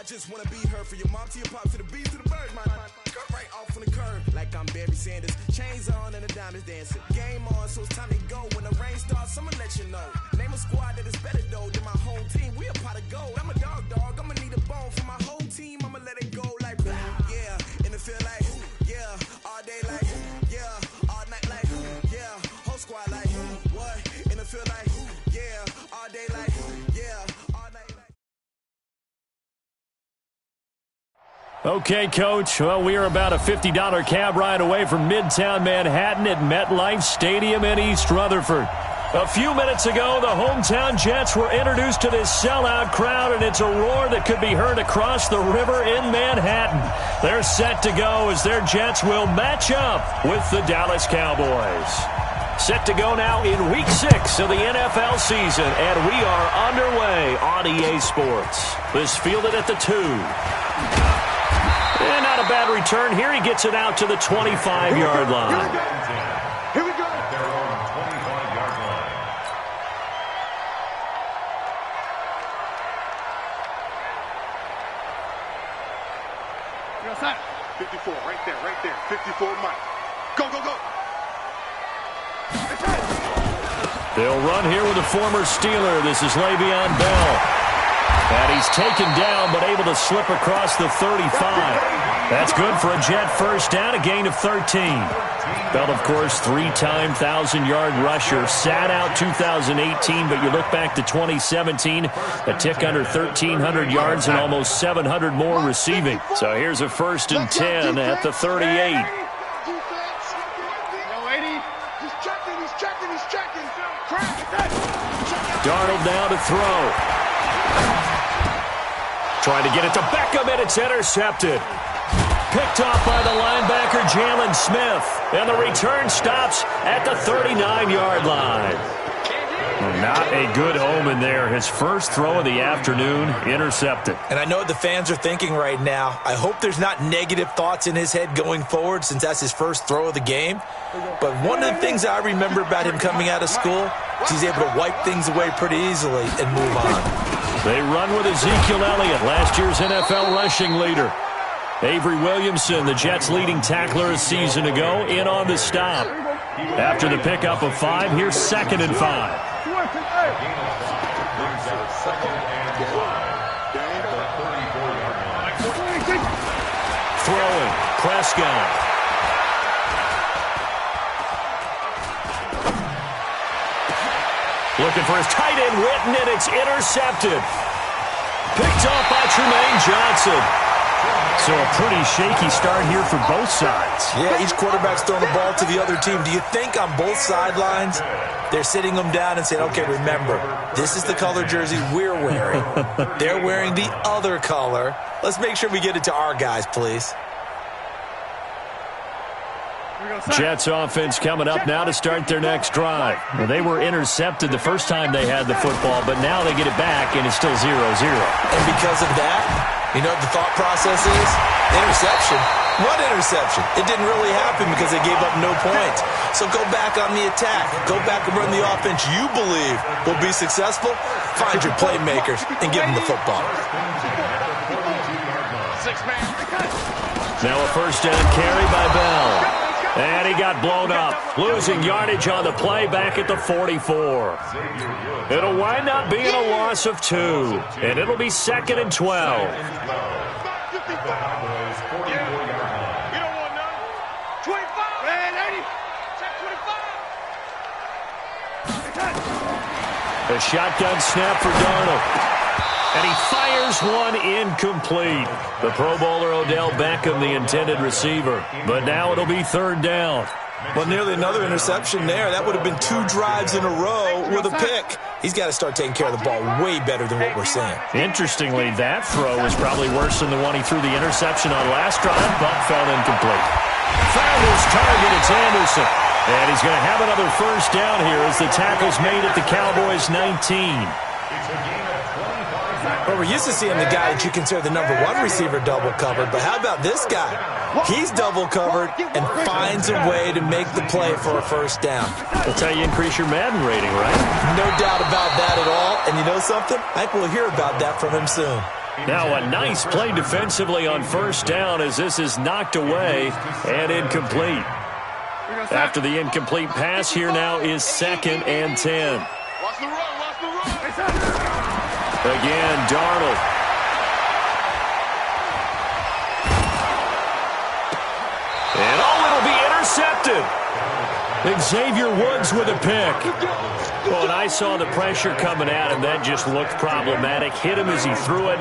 just wanna be her. For your mom to your pop to the beat to the bird, man. Cut right off on the curb like I'm Barry Sanders. Chains on and the diamonds dancing. Game on, so it's time to go. When the rain starts, I'ma let you know. Name a squad that is better though than my whole team. We a pot of gold. I'm a dog. I'ma need a bone for my whole team. I'ma let it go like yeah. In the field like yeah. All day like yeah. All night like yeah. Whole squad like what? In the field like yeah. All day like yeah. All night like. Okay, Coach. Well, we are about a $50 cab ride away from Midtown Manhattan at MetLife Stadium in East Rutherford. A few minutes ago, the hometown Jets were introduced to this sellout crowd, and it's a roar that could be heard across the river in Manhattan. They're set to go as their Jets will match up with the Dallas Cowboys. Set to go now in Week 6 of the NFL season, and we are underway on EA Sports. This fielded at the 2. And not a bad return here. He gets it out to the 25-yard line. Here we go. Their own 25-yard line. You're outside. 54, right there. 54, Mike. Go. They'll run here with a former Steeler. This is Le'Veon Bell. And he's taken down but able to slip across the 35. That's good for a Jet first down, a gain of 13. Bell, of course, 3-time 1,000-yard rusher. Sat out 2018, but you look back to 2017, a tick under 1,300 yards and almost 700 more receiving. So here's a 1st and 10 at the 38. Darnold now to throw. Trying to get it to Beckham, and it's intercepted. Picked off by the linebacker, Jalen Smith. And the return stops at the 39-yard line. Not a good omen there. His first throw of the afternoon, intercepted. And I know what the fans are thinking right now. I hope there's not negative thoughts in his head going forward since that's his first throw of the game. But one of the things I remember about him coming out of school is he's able to wipe things away pretty easily and move on. They run with Ezekiel Elliott, last year's NFL rushing leader. Avery Williamson, the Jets' leading tackler a season ago, in on the stop. After the pickup of 5, here's 2nd and 5. Throwing, Prescott. Looking for his tight end, Witten, and it's intercepted. Picked off by Tremaine Johnson. So a pretty shaky start here for both sides. Yeah, each quarterback's throwing the ball to the other team. Do you think on both sidelines they're sitting them down and saying, okay, remember, this is the color jersey we're wearing. They're wearing the other color. Let's make sure we get it to our guys, please. Jets offense coming up now to start their next drive. Well, they were intercepted the first time they had the football, but now they get it back, and it's still 0-0. And because of that, you know what the thought process is? Interception. What interception? It didn't really happen because they gave up no points. So go back on the attack. Go back and run the offense you believe will be successful. Find your playmakers and give them the football. Now a first down carry by Bell. And he got blown up, losing yardage on the play back at the 44. It'll wind up being a loss of 2, and it'll be 2nd and 12. A shotgun snap for Darnold. And he fires one incomplete. The Pro Bowler Odell Beckham, the intended receiver. But now it'll be 3rd down. Well, nearly another interception there. That would have been 2 drives in a row with a pick. He's got to start taking care of the ball way better than what we're seeing. Interestingly, that throw was probably worse than the one he threw the interception on last drive, but fell incomplete. Found his target, it's Anderson. And he's going to have another first down here as the tackle's made at the Cowboys' 19. Well, we're used to seeing the guy that you consider the number 1 receiver double covered, but how about this guy? He's double covered and finds a way to make the play for a first down. That's how you increase your Madden rating, right? No doubt about that at all. And you know something? I think we'll hear about that from him soon. Now a nice play defensively on first down as this is knocked away and incomplete. After the incomplete pass, here now is 2nd and 10. Again, Darnold. And it'll be intercepted. Xavier Woods with a pick. Well, and I saw the pressure coming at him. That just looked problematic. Hit him as he threw it,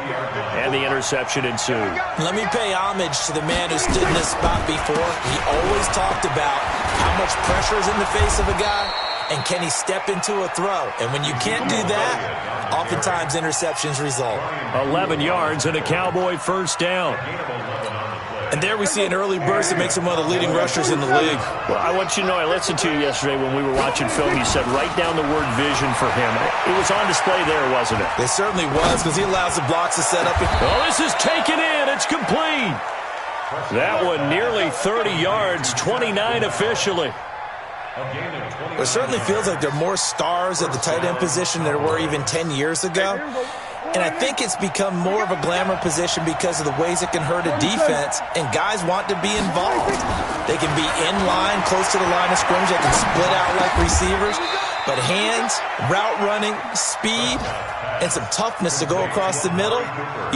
and the interception ensued. Let me pay homage to the man who stood in this spot before. He always talked about how much pressure is in the face of a guy, and can he step into a throw? And when you can't do that, oftentimes interceptions result. 11 yards and a Cowboy first down. And there we see an early burst that makes him one of the leading rushers in the league. Well, I want you to know, I listened to you yesterday when we were watching film. You said write down the word vision for him. It was on display there, wasn't it? It certainly was, because he allows the blocks to set up. Oh, this is taken in. It's complete. That one nearly 30 yards, 29 officially. It certainly feels like there are more stars at the tight end position than there were even 10 years ago. And I think it's become more of a glamour position because of the ways it can hurt a defense, and guys want to be involved. They can be in line, close to the line of scrimmage. They can split out like receivers. But hands, route running, speed, and some toughness to go across the middle,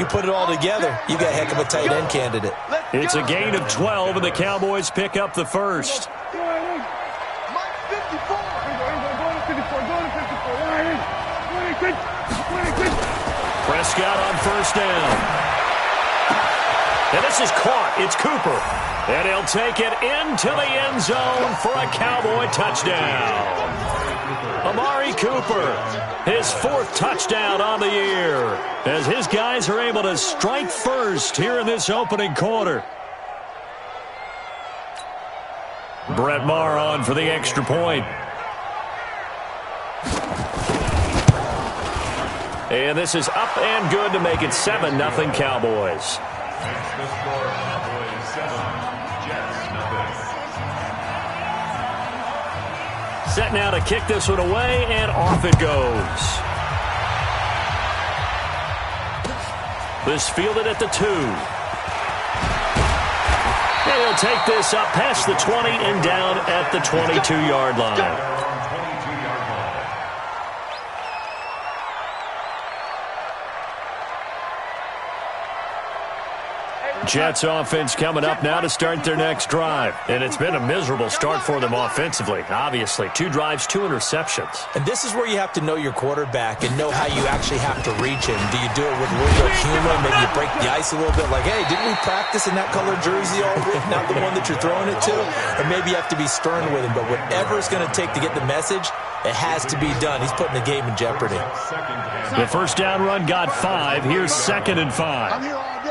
you put it all together, you got a heck of a tight end candidate. It's a gain of 12, and the Cowboys pick up the first. Prescott on first down. And this is caught. It's Cooper. And he'll take it into the end zone for a Cowboy touchdown. Amari Cooper, his 4th touchdown on the year, as his guys are able to strike first here in this opening quarter. Brett Maher on for the extra point. And this is up and good to make it 7-0 Cowboys. Set now to kick this one away, and off it goes. This fielded at the 2. And he'll take this up past the 20 and down at the 22-yard line. Jets offense coming up now to start their next drive. And it's been a miserable start for them offensively. Obviously, 2 drives, 2 interceptions. And this is where you have to know your quarterback and know how you actually have to reach him. Do you do it with a little bit of humor? Maybe you break the ice a little bit like, hey, didn't we practice in that color jersey all week? Not the one that you're throwing it to? Or maybe you have to be stern with him. But whatever it's going to take to get the message, it has to be done. He's putting the game in jeopardy. The first down run got 5. Here's 2nd and 5.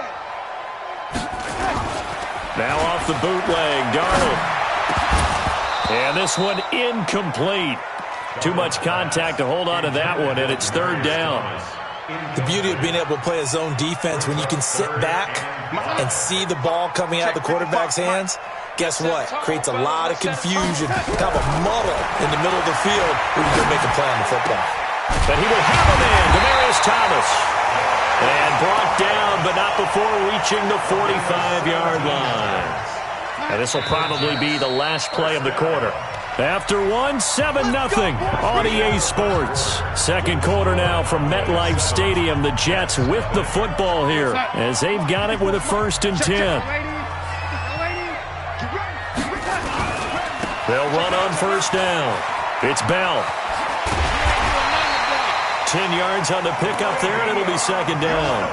Now off the bootleg, Darnold. And this one incomplete. Too much contact to hold on to that one, and it's 3rd down. The beauty of being able to play a zone defense when you can sit back and see the ball coming out of the quarterback's hands, guess what? Creates a lot of confusion, kind of a muddle in the middle of the field when you can make a play on the football. But he will have a man, Demaryius Thomas. And brought down, but not before reaching the 45-yard line. And this will probably be the last play of the quarter. After 7-0 on EA Sports. Second quarter now from MetLife Stadium. The Jets with the football here as they've got it with a 1st and 10. They'll run on first down. It's Bell. 10 yards on the pickup there, and it'll be 2nd down.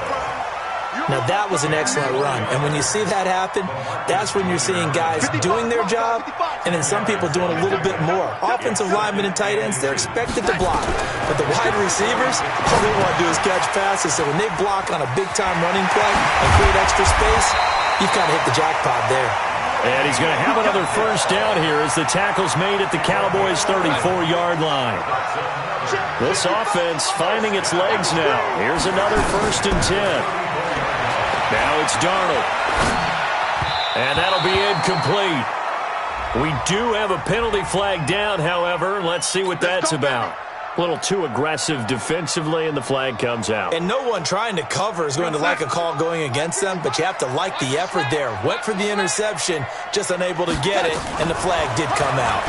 Now, that was an excellent run. And when you see that happen, that's when you're seeing guys doing their job and then some people doing a little bit more. Offensive linemen and tight ends, they're expected to block. But the wide receivers, all they want to do is catch passes. So when they block on a big-time running play and create extra space, you've kind of hit the jackpot there. And he's going to have another first down here as the tackle's made at the Cowboys' 34-yard line. This offense finding its legs now. Here's another 1st and 10. Now it's Darnold. And that'll be incomplete. We do have a penalty flag down, however. Let's see what that's about. A little too aggressive defensively, and the flag comes out. And no one trying to cover is going to like a call going against them, but you have to like the effort there. Went for the interception, just unable to get it, and the flag did come out.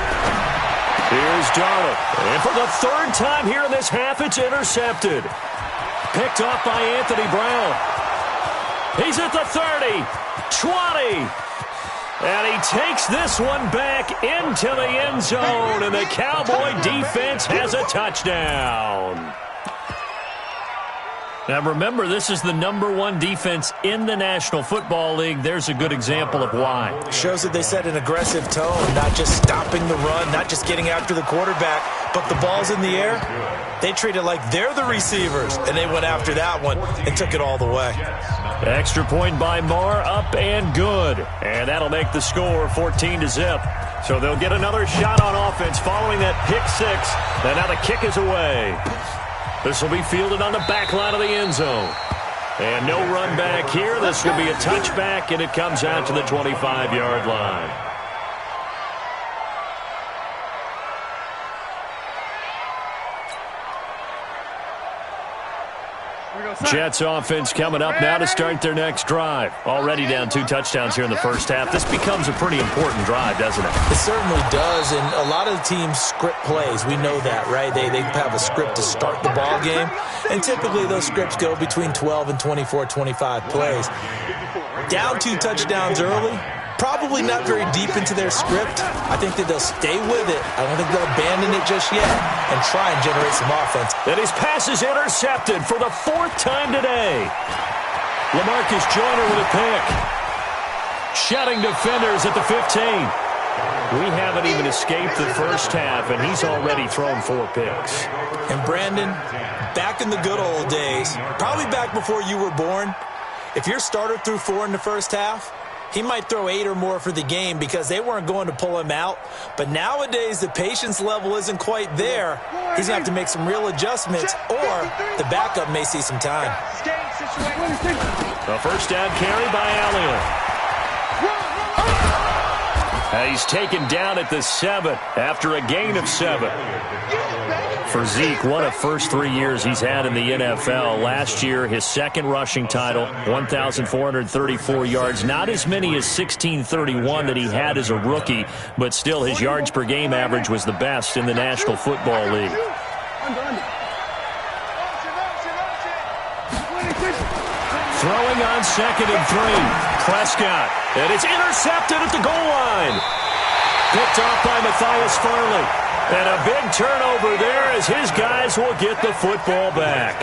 Here's Darnold. And for the third time here in this half, it's intercepted. Picked off by Anthony Brown. He's at the 30, 20. And he takes this one back into the end zone, and the Cowboy defense has a touchdown. Now remember, this is the #1 defense in the National Football League. There's a good example of why. Shows that they set an aggressive tone, not just stopping the run, not just getting after the quarterback, but the ball's in the air. They treat it like they're the receivers, and they went after that one and took it all the way. Extra point by Marr, up and good. And that'll make the score 14-0. So they'll get another shot on offense following that pick six. And now the kick is away. This will be fielded on the back line of the end zone. And no run back here. This will be a touchback, and it comes out to the 25-yard line. Jets offense coming up now to start their next drive. Already down 2 touchdowns here in the first half. This becomes a pretty important drive, doesn't it? It certainly does, and a lot of the teams script plays. We know that, right? They have a script to start the ball game, and typically those scripts go between 12 and 24, 25 plays. Down 2 touchdowns early, probably not very deep into their script. I think that they'll stay with it. I don't think they'll abandon it just yet and try and generate some offense. And his pass is intercepted for the 4th time today. LaMarcus Joyner with a pick. Shutting defenders at the 15. We haven't even escaped the first half, and he's already thrown 4 picks. And Brandon, back in the good old days, probably back before you were born, if your starter threw 4 in the first half, he might throw 8 or more for the game because they weren't going to pull him out. But nowadays, the patience level isn't quite there. He's going to have to make some real adjustments, or the backup may see some time. A first down carry by Elliott. He's taken down at the 7 after a gain of 7. For Zeke, what a first 3 years he's had in the NFL. Last year, his second rushing title, 1,434 yards. Not as many as 1,631 that he had as a rookie, but still his yards per game average was the best in the National Football League. Throwing on 2nd and 3. Prescott, and it's intercepted at the goal line. Picked off by Matthias Farley. And a big turnover there as his guys will get the football back.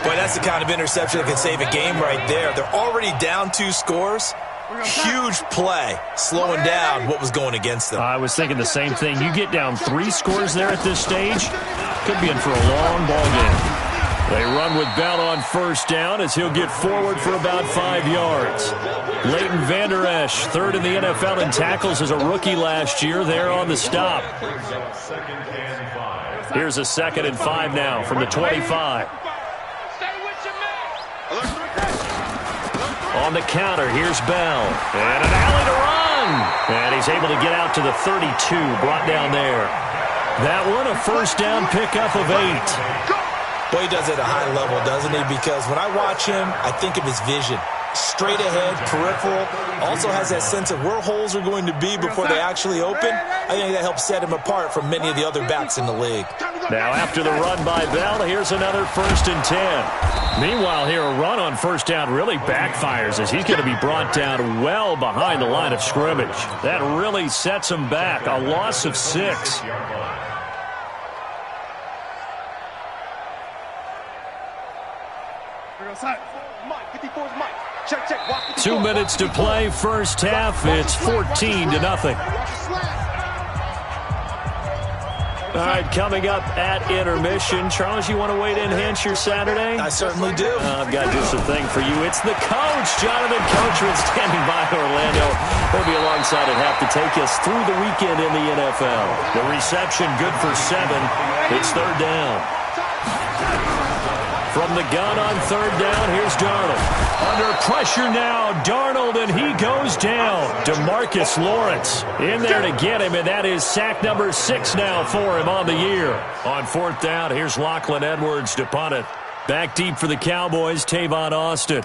Boy, that's the kind of interception that can save a game right there. They're already down 2 scores. Huge play, slowing down what was going against them. I was thinking the same thing. You get down 3 scores there at this stage, could be in for a long ball game. They run with Bell on first down as he'll get forward for about 5 yards. Leighton Vander Esch, 3rd in the NFL in tackles as a rookie last year, there on the stop. Here's a 2nd and 5 now from the 25. On the counter, here's Bell. And an alley to run. And he's able to get out to the 32, brought down there. That one, a first down pickup of 8. Boy, he does it at a high level, doesn't he? Because when I watch him, I think of his vision. Straight ahead, peripheral. Also has that sense of where holes are going to be before they actually open. I think that helps set him apart from many of the other backs in the league. Now after the run by Bell, here's another 1st and 10. Meanwhile here, a run on first down really backfires as he's going to be brought down well behind the line of scrimmage. That really sets him back. A loss of 6. 2 minutes to play, first half. It's 14-0. All right, coming up at intermission. Charles, you want to wait to enhance your Saturday? I certainly do. I've got just a thing for you. It's the coach, Jonathan Coachman, standing by Orlando. He'll be alongside at half to take us through the weekend in the NFL. The reception good for 7. It's 3rd down. From the gun on third down, here's Darnold. Under pressure now, Darnold, and he goes down. DeMarcus Lawrence in there to get him, and that is sack number 6 now for him on the year. On fourth down, here's Lachlan Edwards to punt it. Back deep for the Cowboys, Tavon Austin.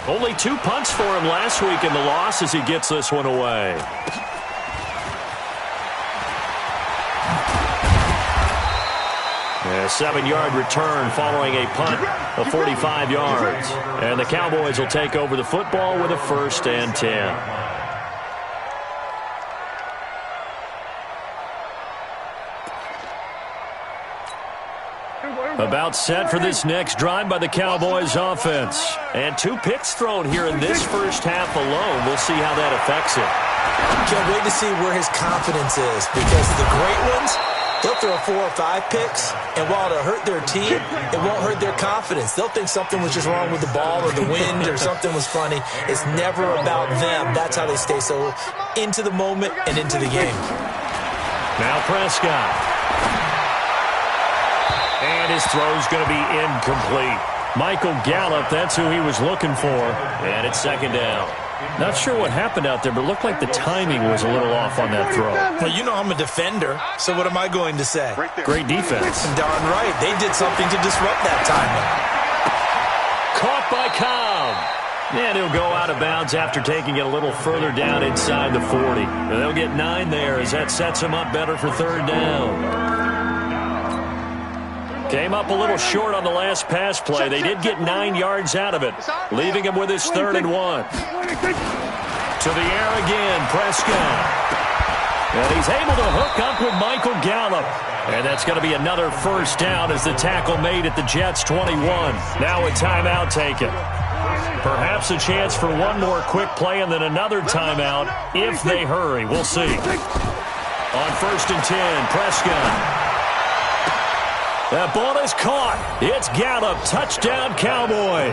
Only 2 punts for him last week in the loss as he gets this one away. A 7-yard return following a punt of 45 yards. And the Cowboys will take over the football with a 1st and 10. About set for this next drive by the Cowboys offense. And 2 picks thrown here in this first half alone. We'll see how that affects it. Can't wait to see where his confidence is, because the great ones, they'll throw 4 or 5 picks, and while it'll hurt their team, it won't hurt their confidence. They'll think something was just wrong with the ball or the wind or something was funny. It's never about them. That's how they stay so into the moment and into the game. Now Prescott. And his throw's going to be incomplete. Michael Gallup, that's who he was looking for. And it's 2nd down. Not sure what happened out there, but it looked like the timing was a little off on that throw. Well, you know I'm a defender, so what am I going to say? Great defense. Darn right. They did something to disrupt that timing. Caught by Cobb. And he'll go out of bounds after taking it a little further down inside the 40. And they'll get 9 there as that sets him up better for 3rd down. Came up a little short on the last pass play. They did get 9 yards out of it, leaving him with his 3rd and 1. To the air again, Prescott. And he's able to hook up with Michael Gallup. And that's going to be another 1st down as the tackle made at the Jets' 21. Now a timeout taken. Perhaps a chance for one more quick play and then another timeout if they hurry. We'll see. On 1st and 10, Prescott. That ball is caught. It's Gallup. Touchdown, Cowboys.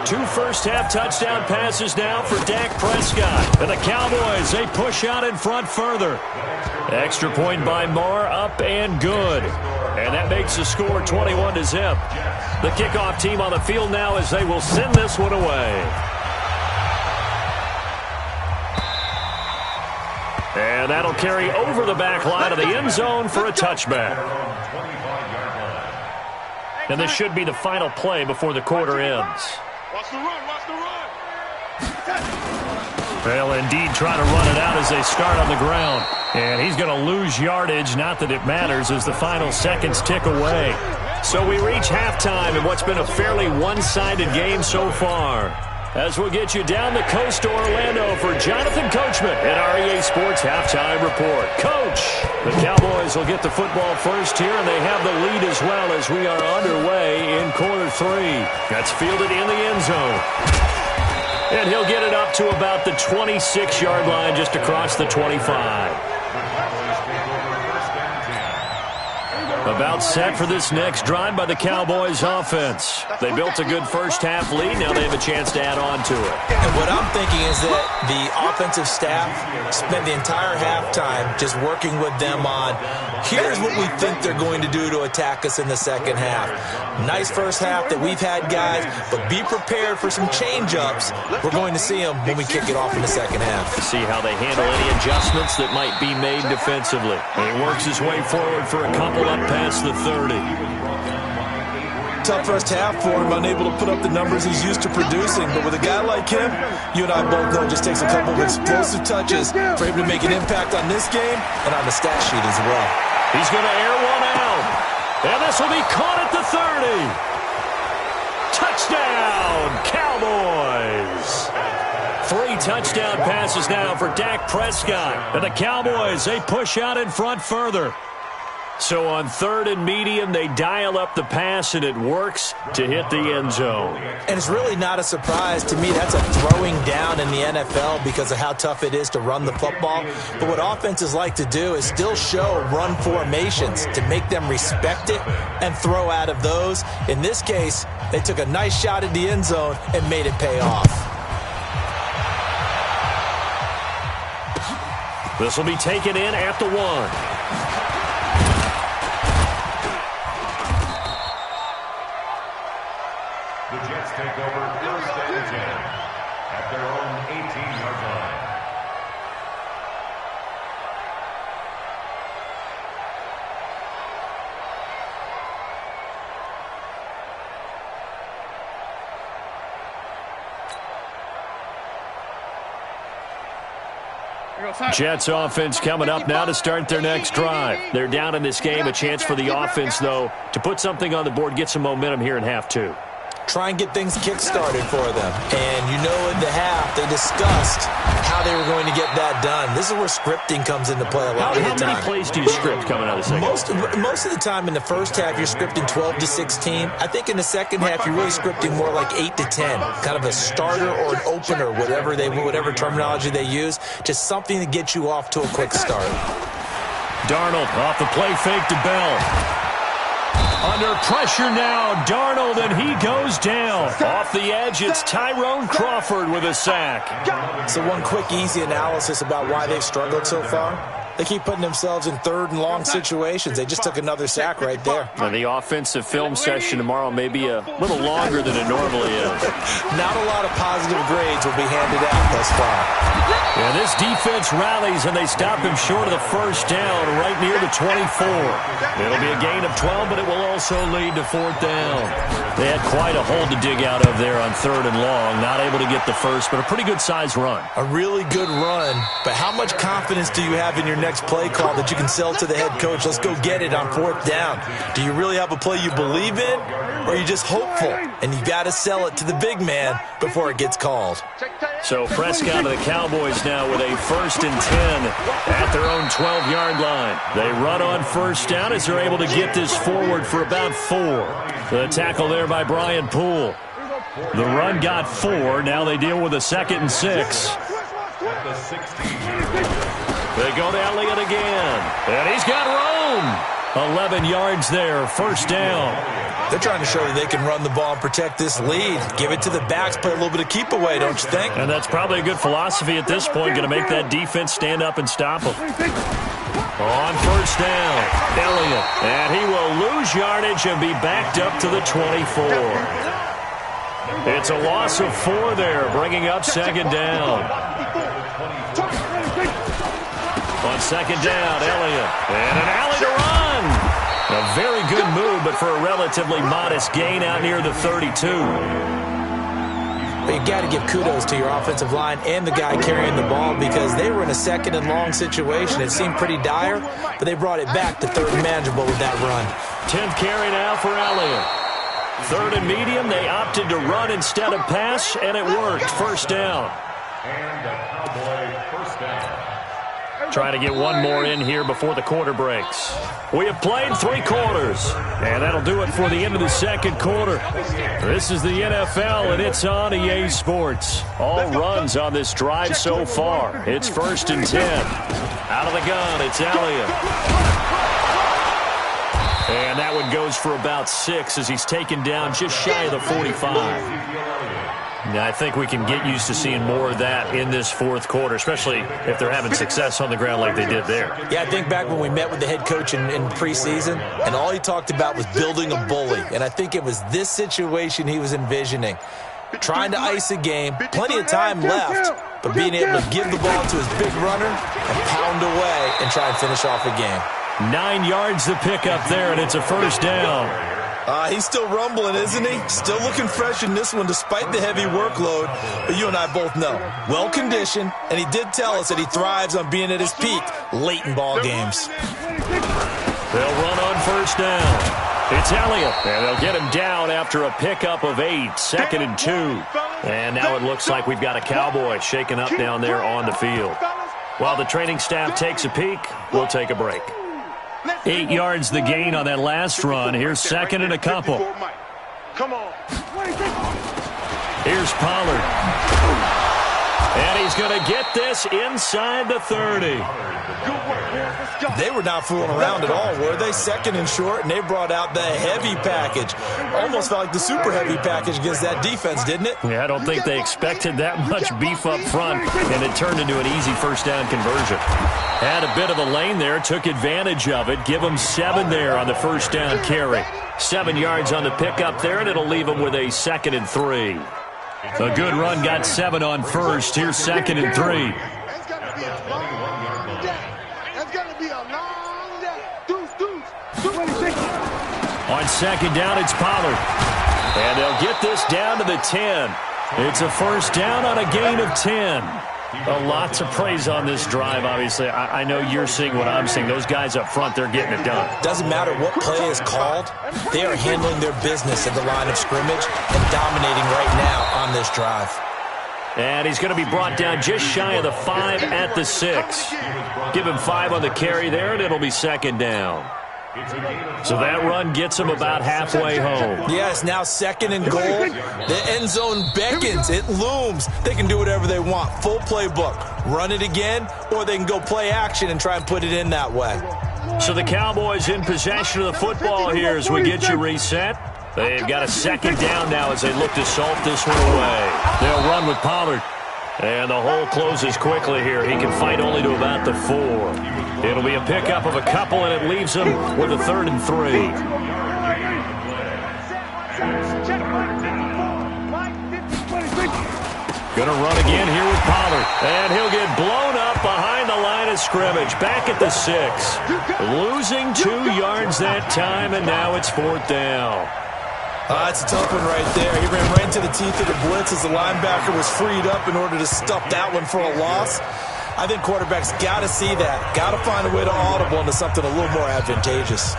2 first-half touchdown passes now for Dak Prescott. And the Cowboys, they push out in front further. Extra point by Marr, up and good. And that makes the score 21-0. The kickoff team on the field now as they will send this one away. And that'll carry over the back line of the end zone for a touchback. And this should be the final play before the quarter ends. Watch the run, watch the run. They'll indeed try to run it out as they start on the ground. And he's going to lose yardage, not that it matters, as the final seconds tick away. So we reach halftime in what's been a fairly one-sided game so far. As we'll get you down the coast to Orlando for Jonathan Coachman at our EA Sports Halftime Report. Coach, the Cowboys will get the football first here, and they have the lead as well as we are underway in quarter 3. That's fielded in the end zone. And he'll get it up to about the 26-yard line just across the 25. About set for this next drive by the Cowboys offense. They built a good first-half lead. Now they have a chance to add on to it. And what I'm thinking is that the offensive staff spent the entire halftime just working with them on, here's what we think they're going to do to attack us in the second half. Nice first half that we've had, guys, but be prepared for some change-ups. We're going to see them when we kick it off in the second half. See how they handle any adjustments that might be made defensively. And he works his way forward for a couple up past the 30. Tough first half for him, unable to put up the numbers he's used to producing. But with a guy like him, you and I both know it just takes a couple of explosive touches for him to make an impact on this game and on the stat sheet as well. He's going to air one out. And this will be caught at the 30. Touchdown, Cowboys. 3 touchdown passes now for Dak Prescott. And the Cowboys, they push out in front further. So on 3rd and medium, they dial up the pass, and it works to hit the end zone. And it's really not a surprise to me. That's a throwing down in the NFL because of how tough it is to run the football. But what offenses like to do is still show run formations to make them respect it and throw out of those. In this case, they took a nice shot at the end zone and made it pay off. This will be taken in at the 1. The Jets take over 1st and 10 at their own 18-yard line. Jets offense coming up now to start their next drive. They're down in this game. A chance for the offense, though, to put something on the board, get some momentum here in half 2. Try and get things kick-started for them. And you know in the half, they discussed how they were going to get that done. This is where scripting comes into play a lot of the time. How many plays do you script coming out of the second? Most of the time in the first half, you're scripting 12 to 16. I think in the second half, you're really scripting more like 8 to 10. Kind of a starter or an opener, whatever terminology they use. Just something to get you off to a quick start. Darnold off the play fake to Bell. Under pressure now, Darnold, and he goes down. Off the edge, it's Tyrone Crawford with a sack. So one quick, easy analysis about why they've struggled so far. They keep putting themselves in 3rd and long situations. They just took another sack right there. Now, the offensive film session tomorrow may be a little longer than it normally is. Not a lot of positive grades will be handed out thus far. Yeah, this defense rallies, and they stop him short of the first down right near the 24. It'll be a gain of 12, but it will also lead to 4th down. They had quite a hole to dig out of there on 3rd and long. Not able to get the first, but a pretty good-sized run. A really good run, but how much confidence do you have in your next play call that you can sell to the head coach? Let's go get it on 4th down. Do you really have a play you believe in, or are you just hopeful? And you got to sell it to the big man before it gets called. So Prescott of the Cowboys now with a 1st and 10 at their own 12-yard line. They run on 1st down as they're able to get this forward for about 4. The tackle there by Brian Poole. The run got 4. Now they deal with a 2nd and 6. At the 16. They go to Elliott again. And he's got room. 11 yards there, 1st down. They're trying to show that they can run the ball and protect this lead. Give it to the backs, play a little bit of keep away, don't you think? And that's probably a good philosophy at this point, going to make that defense stand up and stop them. On 1st down, Elliott. And he will lose yardage and be backed up to the 24. It's a loss of 4 there, bringing up 2nd down. On 2nd down, Elliott. And an alley to run. A very good move, but for a relatively modest gain out near the 32. But you got to give kudos to your offensive line and the guy carrying the ball because they were in a 2nd and long situation. It seemed pretty dire, but they brought it back to 3rd and manageable with that run. 10th carry now for Elliott. 3rd and medium, they opted to run instead of pass, and it worked. 1st down. And a Cowboy 1st down. Trying to get one more in here before the quarter breaks. We have played 3 quarters, and that'll do it for the end of the 2nd quarter. This is the NFL, and it's on EA Sports. All runs on this drive so far. It's 1st and 10. Out of the gun, it's Elliott. And that one goes for about 6 as he's taken down just shy of the 45. Now, I think we can get used to seeing more of that in this 4th quarter, especially if they're having success on the ground like they did there. Yeah, I think back when we met with the head coach in preseason, and all he talked about was building a bully. And I think it was this situation he was envisioning. Trying to ice a game, plenty of time left, but being able to give the ball to his big runner and pound away and try and finish off a game. 9 yards to pick up there, and it's a 1st down. He's still rumbling, isn't he? Still looking fresh in this one despite the heavy workload. But you and I both know, well-conditioned, and he did tell us that he thrives on being at his peak late in ball games. They'll run on 1st down. It's Elliott, and they'll get him down after a pickup of 8, 2nd and 2. And now it looks like we've got a Cowboy shaking up down there on the field. While the training staff takes a peek, we'll take a break. 8 yards the gain on that last run. Here's second and a couple. Come on. Here's Pollard. And he's going to get this inside the 30. They were not fooling around at all, were they? Second and short, and they brought out the heavy package. Almost felt like the super heavy package against that defense, didn't it? Yeah, I don't think they expected that much beef up front, and it turned into an easy first down conversion. Had a bit of a lane there, took advantage of it. Give him 7 there on the first down carry. 7 yards on the pickup there, and it'll leave him with a 2nd and 3. A good run got 7 on first. Here's 2nd and 3. On second down, it's Pollard. And they'll get this down to the 10. It's a first down on a gain of 10. Lots of praise on this drive, obviously. I know you're seeing what I'm seeing. Those guys up front, they're getting it done. Doesn't matter what play is called. They are handling their business at the line of scrimmage and dominating right now on this drive. And he's going to be brought down just shy of the 5 at the 6. Give him 5 on the carry there, and it'll be second down. So that run gets him about halfway home. Yeah, it's now 2nd and goal. The end zone beckons. It looms. They can do whatever they want. Full playbook. Run it again, or they can go play action and try and put it in that way. So the Cowboys in possession of the football here as we get you reset. They've got a second down now as they look to salt this one away. They'll run with Pollard. And the hole closes quickly here. He can fight only to about the 4. It'll be a pickup of a couple, and it leaves him with a 3rd and 3. Going to run again here with Pollard. And he'll get blown up behind the line of scrimmage. Back at the 6. Losing 2 yards that time, and now it's 4th down. That's a tough one right there. He ran right into the teeth of the blitz as the linebacker was freed up in order to stuff that one for a loss. I think quarterbacks got to see that. Got to find a way to audible into something a little more advantageous.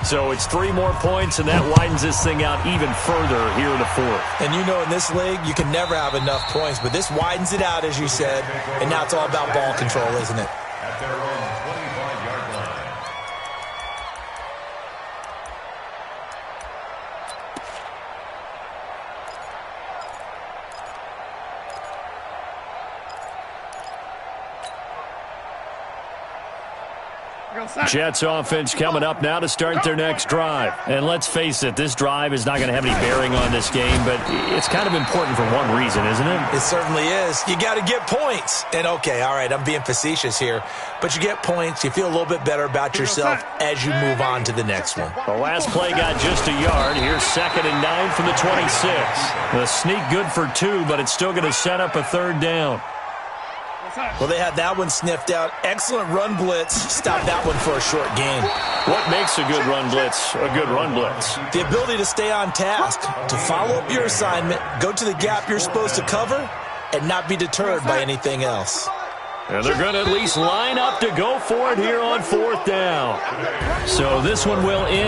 So it's 3 more points, and that widens this thing out even further here in the 4th. And you know in this league, you can never have enough points, but this widens it out, as you said, and now it's all about ball control, isn't it? At their own 25-yard line. Jets offense coming up now to start their next drive. And let's face it, this drive is not going to have any bearing on this game, but it's kind of important for one reason, isn't it? It certainly is. You got to get points. And okay, all right, I'm being facetious here, but you get points, you feel a little bit better about yourself as you move on to the next one. The last play got just a yard. Here's 2nd and 9 from the 26. The sneak good for 2, but it's still going to set up a 3rd down. Well, they had that one sniffed out. Excellent run blitz. Stopped that one for a short gain. What makes a good run blitz a good run blitz? The ability to stay on task, to follow up your assignment, go to the gap you're supposed to cover, and not be deterred by anything else. And they're going to at least line up to go for it here on 4th down. So this one will end.